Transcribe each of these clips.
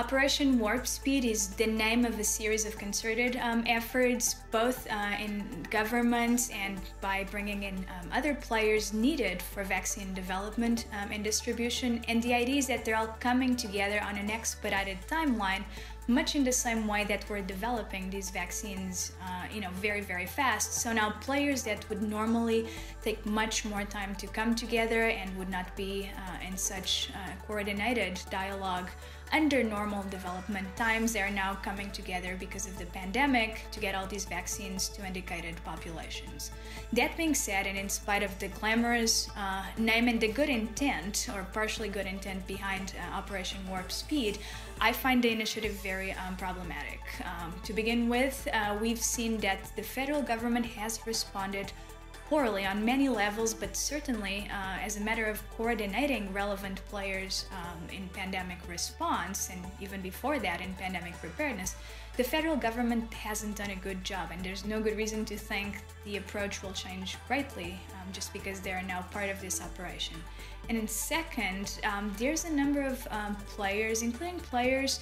Operation Warp Speed is the name of a series of concerted efforts, both in governments and by bringing in other players needed for vaccine development and distribution. And the idea is that they're all coming together on an expedited timeline, much in the same way that we're developing these vaccines, very, very fast. So now players that would normally take much more time to come together and would not be in such coordinated dialogue under normal development times, they are now coming together because of the pandemic to get all these vaccines to indicated populations. That being said, and in spite of the glamorous name and the good intent, or partially good intent behind Operation Warp Speed, I find the initiative very problematic. To begin with, we've seen that the federal government has responded poorly on many levels, but certainly as a matter of coordinating relevant players in pandemic response, and even before that in pandemic preparedness, the federal government hasn't done a good job, and there's no good reason to think the approach will change greatly just because they are now part of this operation. And in second, there's a number of players, including players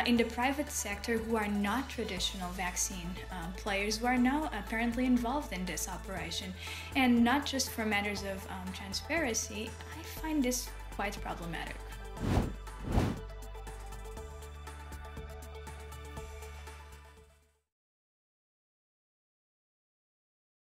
in the private sector who are not traditional vaccine players, who are now apparently involved in this operation. And not just for matters of transparency, I find this quite problematic.